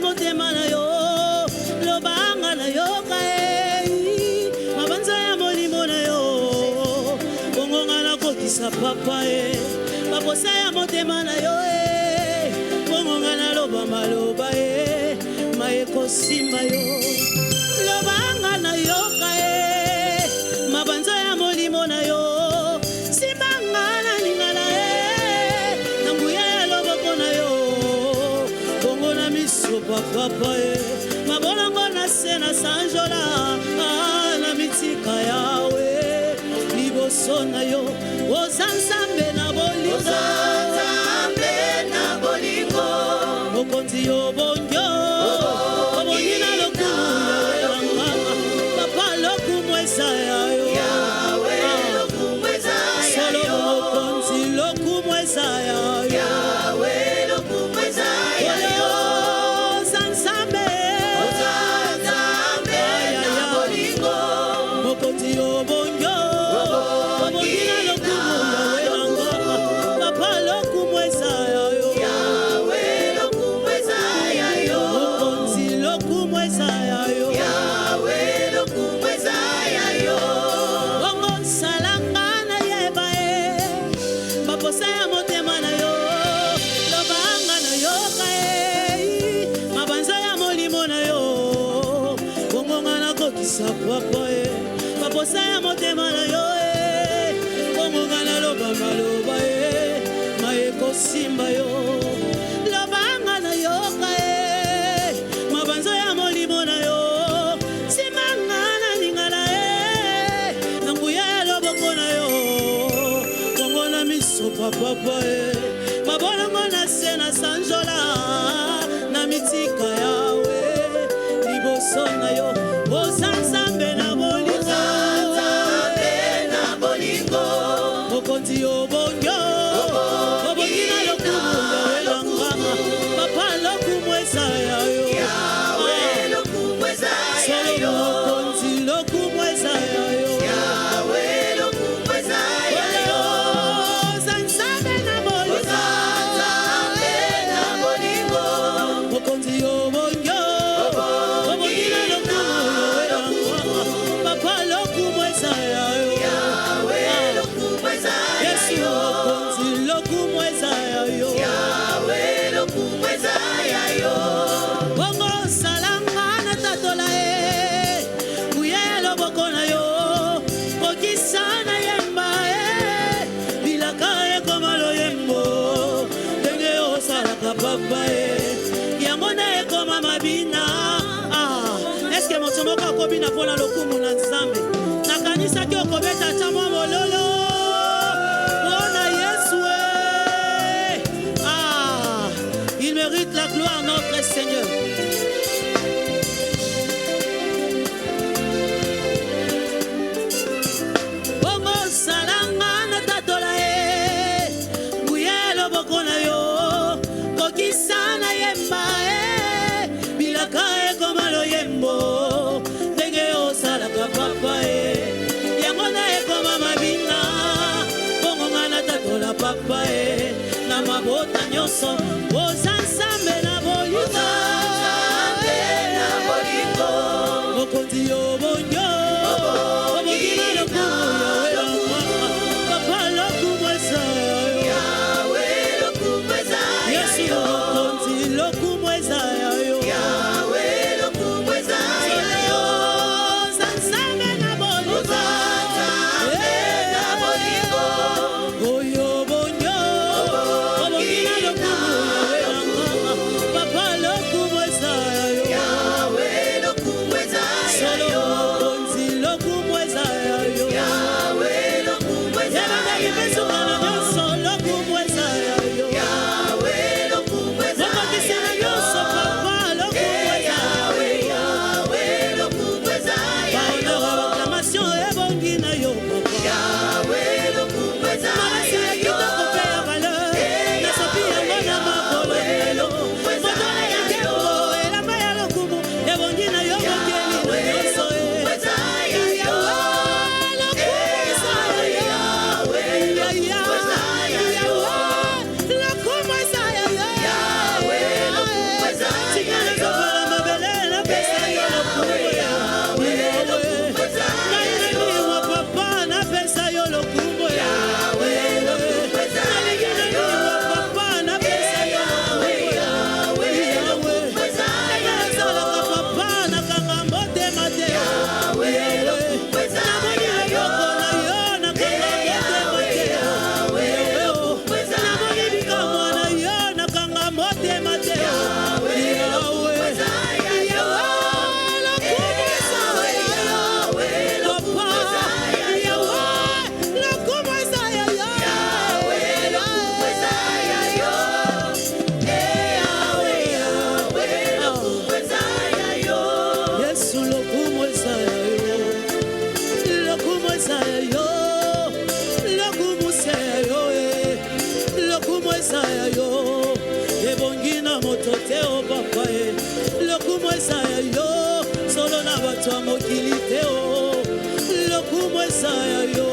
motema na yo lobanga na yo kae mabanza ya molimo na yo bongonga na kokisa papa baposa ya motema na yo bongonga na loba maloba maeko simba yo lobanga na yo kae mabanza ya molimo na yo simbanga na lingala na nguya ya loboko na yo bongo na miso papa mabolongo na se na sanjola na mitika yawe liboso na yo ozanzambe na bolingo mokonzi yo bonjo obonyina lokumu papa lokumu esaya yo solo mokonzi lokumu esaya yo maposa ya motema na yo bongonga na loba maloba maeko simba yo lobanga na yo kae mabanzo ya molimo na yo simanga na ningala na nguya ya loboko na yo bongo na miso papa mabolongo na se na sanjola na mitika yawe liboso na yo ozanzambe na mokonzi yo bonjo obongina lokumu papa lokumu esaya yo solo mokonzi lokumu esaya yo ozanzambe na bolingo mokonzi yo bonjo obongina lokumu papa lokumu esaya yo bongo salanga na tatola nguya ya loboko na yo kokisa na yemba bilaka ekoma loyembo ndenge osalaka papa yango na ekoma mabina eske moto moko akobina mpona lokumu na nzambe nakanisaki okobeta ta mwa mololo mpona Yesu il mérite la gloire notre Seigneur. Bongo salanga na tatola nguya loboko na yo kokisa na yemba bilaka ekoma loyembo ndenge osalaka papa yango na ekoma mabina bongo nga na tatola papa na mabota nyonso ozanzambe na bolingo mokonzi yo bonjo obongina lokumu papa lokumu esaya Yesu mokonzi lokumu esaya yo ozanzambe na bolingo oyo bonjo obongina lokumu mokili te o lokumu eza ya yo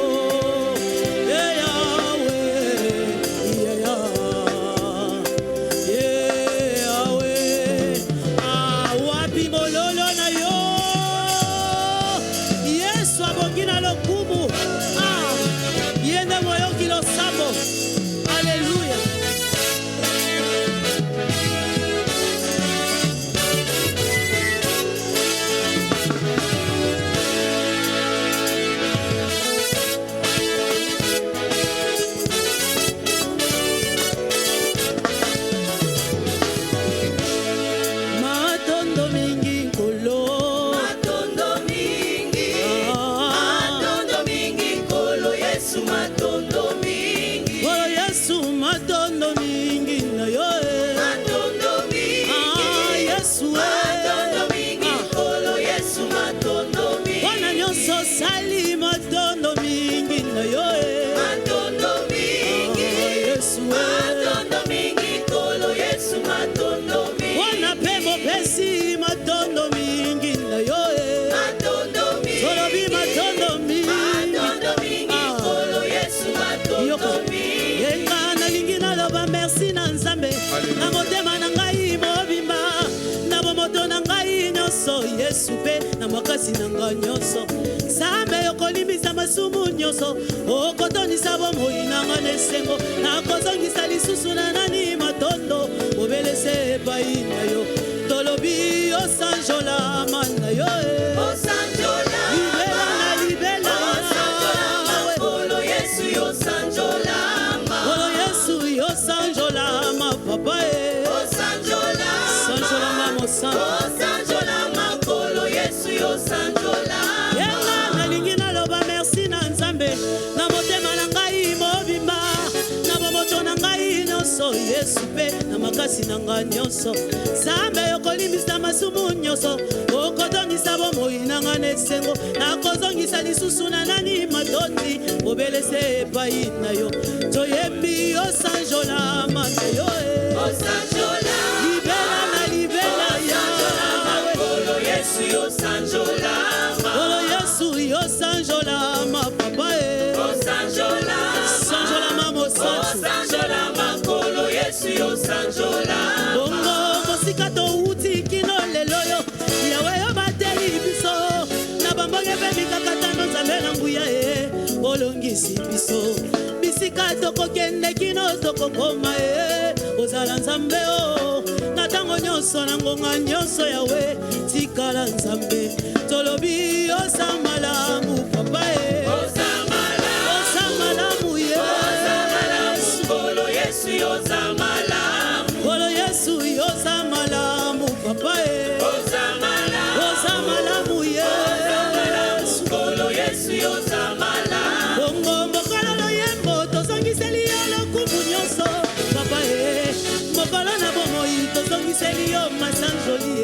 Yesu pe na makasi nanga nyonso Sambe yokolimbisa masumu nyonso Okotonisa bomoi nanga nesengo Nakozongisa lisusu na nani matondo Obelese epai na yo Tolobi osanjola mana yo Osanjola libela na libela Osanjola makolo Yesu yosanjola Kolo Yesu yosanjola ma papa Osanjola Sanjola mamo Osanjola Yenga nalingi naloba merci na Nzambe na motema na ngai mobimba na bomoto na ngai nyonso Yesu pe na makasi na ngai nyonso Nzambe yokolimbisa masumu nyonso okodongisa bomoi na ngai nesengo nakozongisa lisusu na nani matondi obelese epai na yo toyembi osanjola mana yo Osanjola libela na libela Yesu yosanjola Kolo Yesu yosanjola ma papa Osanjola Sanjola mamo Osanjola makolo Yesu yosanjola Bongo mosika to uti kino lelo yo Yawe yo bateli biso Na bambonge pe mikakata no Nzambe na nguya olongisi biso Bisika toko kende kino toko koma Ozala Nzambe o Natango nyonso na ngonga nyonso yawe Tikala Nzambe Tolobi osamalamu papa Osamalamu ye Osamalamu Kolo Yesu yosamalamu Kolo Yesu yosamalamu papa Osamalamu ye Osamalamu Kolo Yesu yosamalamu Bongo mokololo yembo Tozongiseli yolo kumu nyonso papa Mokolo na bomoi Tozongiseli yo masanjoli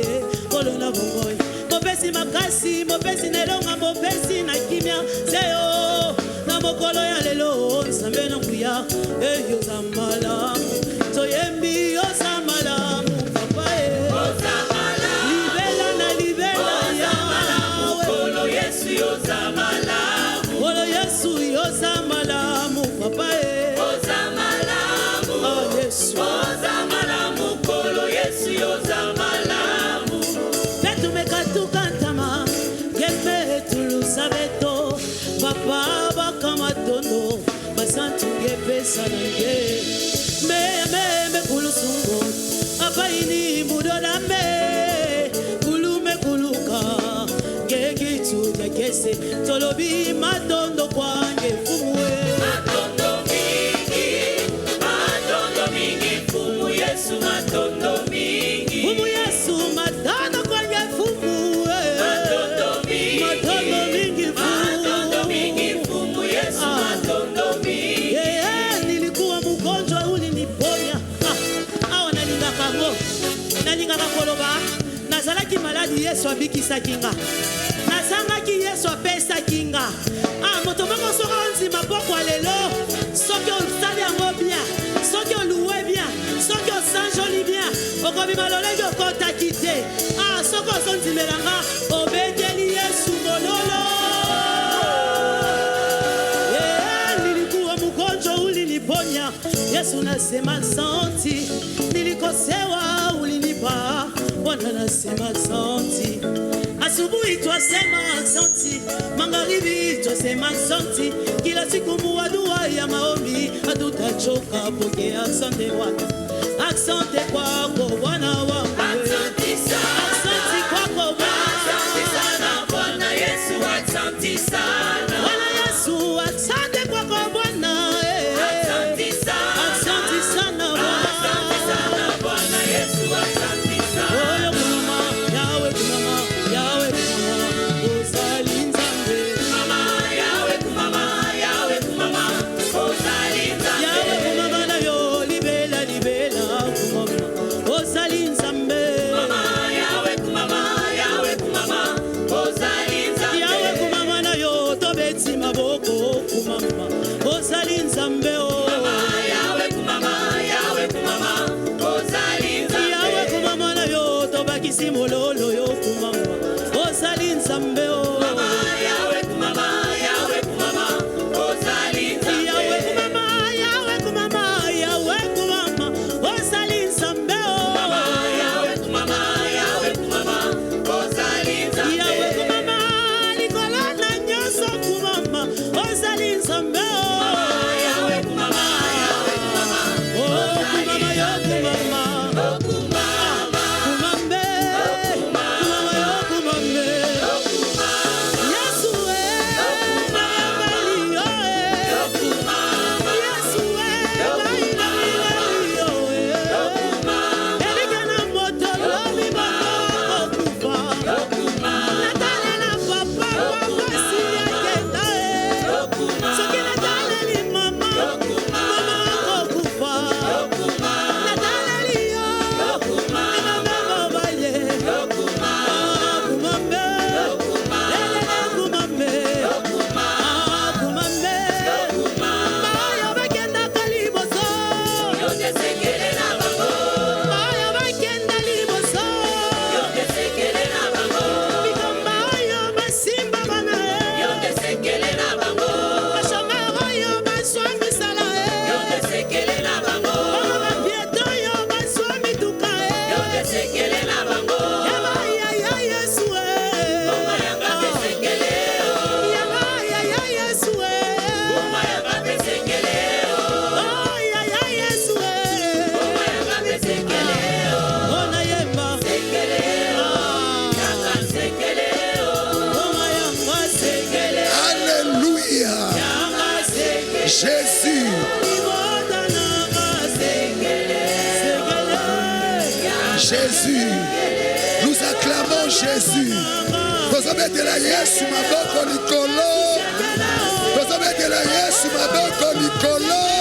Kolo na bomoi Mopesi makasi, mopesi nelonga, mopesi na kimia Seyo, na mokolo ya lelo Nzambe na kuya, yozamalamu Toyembi yozamalamu Papa Ozamalamu Libela na libela Ozamalamu Kolo Yesu yozamalamu Kolo Yesu yozamalamu Papa Ozamalamu Oh Yesu Ozamalamu Kolo Yesu yozamalamu Tukantama Gepe tulusabeto Papa bakamatono Basantu gepe sanange Me kulusungo Apa ini mudoda me Kulume kuluka Gegi tuja kese Tolobi matondo kwange fumwe Matondo mingi Fumu Yesu matondo mingi Fumu Yesu matondo kwange fumu nilikuwa mgonjwa uliniponya awa nalingaka ngo nalingaka koloba nazalaki maladi Yesu abikisaki nga nazangaki Yesu apesaki nga moto moko soki onzima pokwa lelo soki osali yango bien soki oluwe bien soki osanjoli bien okobima lolenge okotaki te soki ozonzimelanga obeteli Yesu Yesu nasema asante, nilikosewa ulinipa, Bwana nasema asante. Asubuhi twasema asante, magharibi twasema asante, kila siku muadua ya maombi hatutachoka pokea asante Bwana. Asante kwako Bwana wangu, asante kwako Bwana, asante sana Bwana Yesu, asante sana Bwana Yesu, asante kwako Bwana, asante sana Bwana Yesu, asante sana Yawe kumama, Yawe kumama, uzali nzambe mama, Yawe kumama, Yawe kumama, uzali nzambe Yawe kumama na yo libela kumama, uzali nzambe mama, Yawe kumama, Yawe kumama, uzali nzambe Yawe kumama na yo tobeti maboko kumama, uzali nzambe mama, Yawe kumama, Yawe kumama, uzali nzambe Yawe kumama na yo tobakisi mololo yo kumama, uzali nzambe mama, Yawe kumama, Yawe kumama, uzali nzambe Yawe kumama, Yawe kumama, Yawe kumama, uzali nzambe mama, Yawe kumama, Yawe kumama, uzali nzambe Yawe kumama, likolo na nyoso kumama, uzali nzambe mama, Yawe kumama, Yawe kumama, oh kumama yo kumama, oh kumama, kumambe, kumama yo kumambe, oh kumama, Yesu kumama, yo kumama, Yesu baila yo kumama, elikana moto lobi baba okufa, yo kumama, natale na papa wakasi yakenda soki natale li mama, mama okufa, natale li yo mama babaye, kumambe, lelele kumambe, kumambe, bayo bakenda kaliboso, bayo bakenda liboso, bikomba oyo basimba bana bashomero oyo baswa misala bapieto oyo baswa mituka yabaya ya Yesu yabaya ya Yesu oh ya Yesu ona yemba Alléluia. Jésus. Jésus. Nous acclamons Jésus. Tozometela Yesu maboko likolo. Tozometela Yesu maboko likolo.